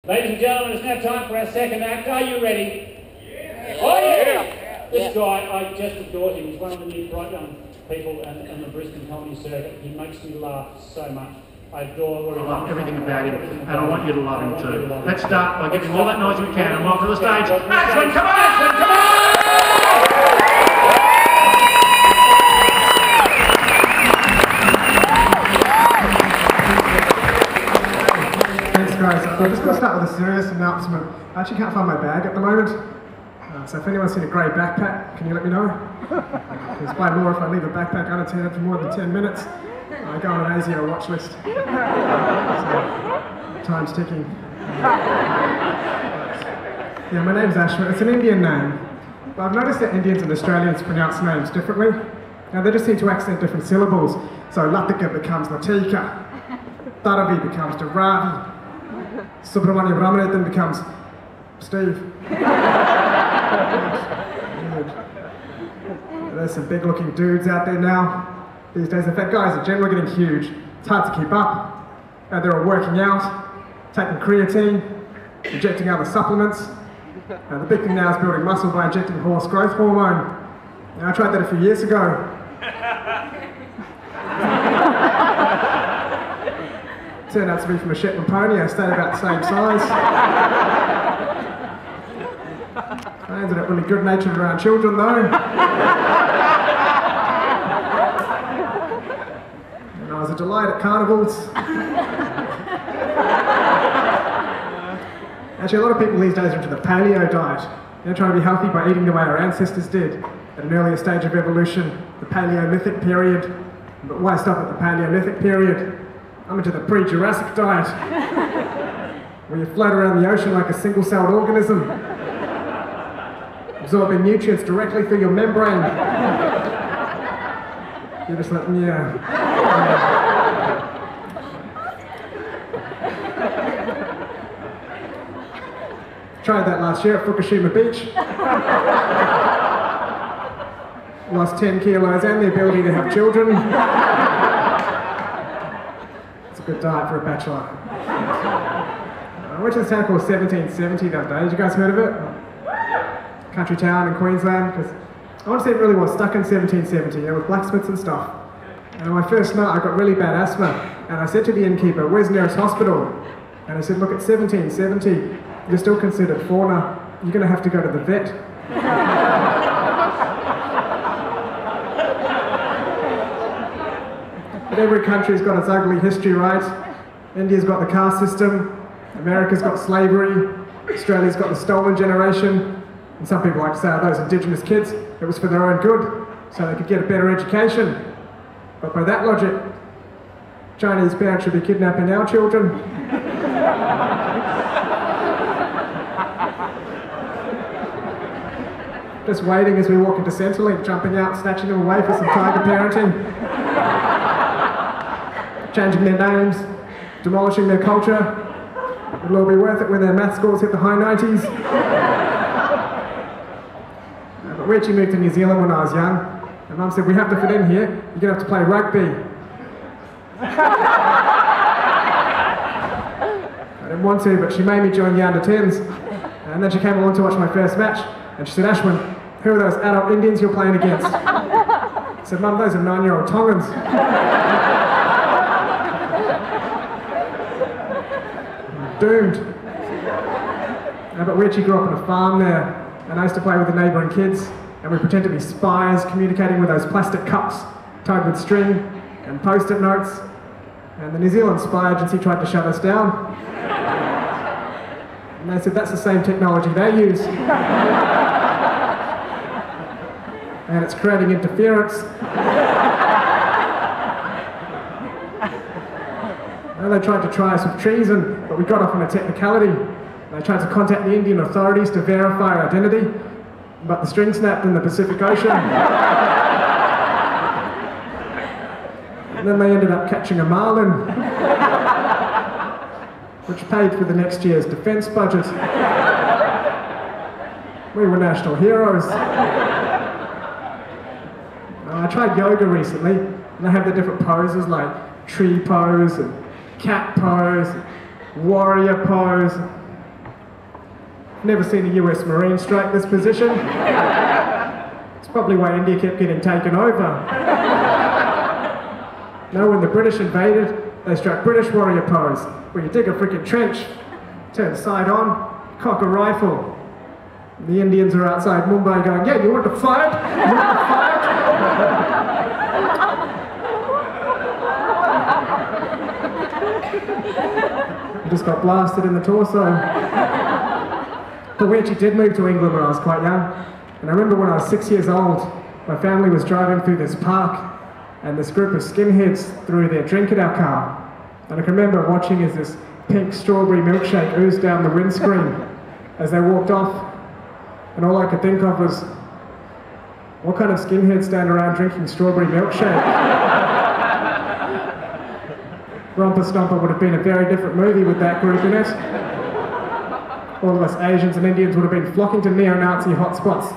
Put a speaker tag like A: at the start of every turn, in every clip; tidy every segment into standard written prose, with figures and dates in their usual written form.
A: Ladies and gentlemen, it's now time for our second act. Are you ready? Yeah. Oh yeah! This guy, I just adore him. He's one of the new bright young people on the Brisbane comedy circuit. He makes me laugh so much. I adore
B: everything about him, and I want you to love him too. Let's start by giving all that noise we can and welcome to the stage. Ashwin, come on! Ashwin, come on!
C: Thanks guys. I'm just going to start with a serious announcement. I actually can't find my bag at the moment. So if anyone's seen a grey backpack, can you let me know? Because by law, if I leave a backpack unattended for more than 10 minutes, I go on an ASIO watch list. So, time's ticking. Yeah, my name's Ashwin. It's an Indian name. But I've noticed that Indians and Australians pronounce names differently. Now they just seem to accent different syllables. So Latika becomes Latika. Dharavi becomes Dharavi. Subramaniam Ramanathan becomes Steve. There's some big looking dudes out there now. These days, in fact, guys are generally getting huge. It's hard to keep up. They're all working out, taking creatine, injecting other supplements. The big thing now is building muscle by injecting horse growth hormone. Now, I tried that a few years ago. Turned out to be from a Shetland pony. I stayed about the same size. I ended up really good-natured around children, though. I was a delight at carnivals. Actually, a lot of people these days are into the paleo diet. They're trying to be healthy by eating the way our ancestors did at an earlier stage of evolution, the Paleolithic period. But why stop at the Paleolithic period? I'm into the pre-Jurassic diet, where you float around the ocean like a single-celled organism, absorbing nutrients directly through your membrane. You're just like, yeah. Tried that last year at Fukushima Beach. Lost 10 kilos and the ability to have children. It's a good diet for a bachelor. I went to this town called 1770 that day. Did you guys heard of it? Country town in Queensland. Because I want to say it really was stuck in 1770, with blacksmiths and stuff. And on my first night, I got really bad asthma. And I said to the innkeeper, "Where's the nearest hospital?" And he said, "Look, at 1770, you're still considered fauna. You're going to have to go to the vet." But every country's got its ugly history, right? India's got the caste system. America's got slavery. Australia's got the stolen generation. And some people like to say, those indigenous kids, it was for their own good, so they could get a better education. But by that logic, Chinese parents should be kidnapping our children. Just waiting as we walk into Centrelink, jumping out, snatching them away for some tiger parenting. Changing their names, demolishing their culture. It'll all be worth it when their math scores hit the high 90s. But we actually moved to New Zealand when I was young. And Mum said, "We have to fit in here, you're going to have to play rugby." I didn't want to, but she made me join the under-10s. And then she came along to watch my first match, and she said, "Ashwin, who are those adult Indians you're playing against?" I said, "Mum, those are 9-year-old Tongans." Doomed. But we actually grew up on a farm there, and I used to play with the neighbouring kids. And we pretend to be spies communicating with those plastic cups tied with string and post-it notes. And the New Zealand spy agency tried to shut us down. And they said that's the same technology they use. And it's creating interference. And they tried to try us with treason, but we got off on a technicality. They tried to contact the Indian authorities to verify our identity. But the string snapped in the Pacific Ocean. And then they ended up catching a marlin, which paid for the next year's defence budget. We were national heroes. I tried yoga recently, and they have the different poses like tree pose, and cat pose, warrior pose. Never seen a US Marine strike this position. It's probably why India kept getting taken over. No, when the British invaded, they struck British warrior pose, where you dig a freaking trench, turn side on, cock a rifle. The Indians are outside Mumbai going, yeah, you want to fight? You want to fight? I just got blasted in the torso. But we actually did move to England when I was quite young. And I remember when I was 6 years old, my family was driving through this park and this group of skinheads threw their drink at our car. And I can remember watching as this pink strawberry milkshake oozed down the windscreen as they walked off. And all I could think of was, what kind of skinheads stand around drinking strawberry milkshake? Romper Stomper would have been a very different movie with that group in it. All of us Asians and Indians would have been flocking to neo-Nazi hotspots.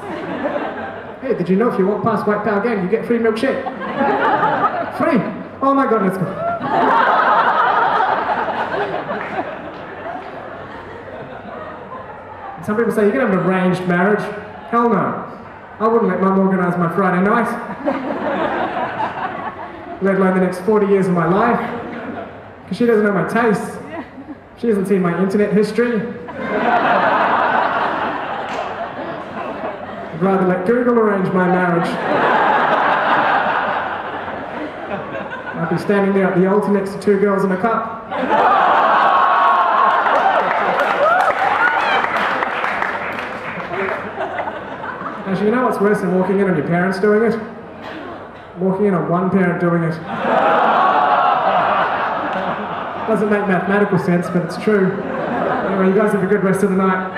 C: Hey, did you know if you walk past White Power Gang, you get free milkshake? Free! Oh my god, let's go. Some people say, you can have an arranged marriage. Hell no. I wouldn't let Mum organise my Friday night. Let alone the next 40 years of my life. Because she doesn't know my tastes. She hasn't seen my internet history. I'd rather let Google arrange my marriage. I'd be standing there at the altar next to two girls in a cup. Actually, you know what's worse than walking in on your parents doing it? Walking in on one parent doing it. Doesn't make mathematical sense, but it's true. Anyway, you guys have a good rest of the night.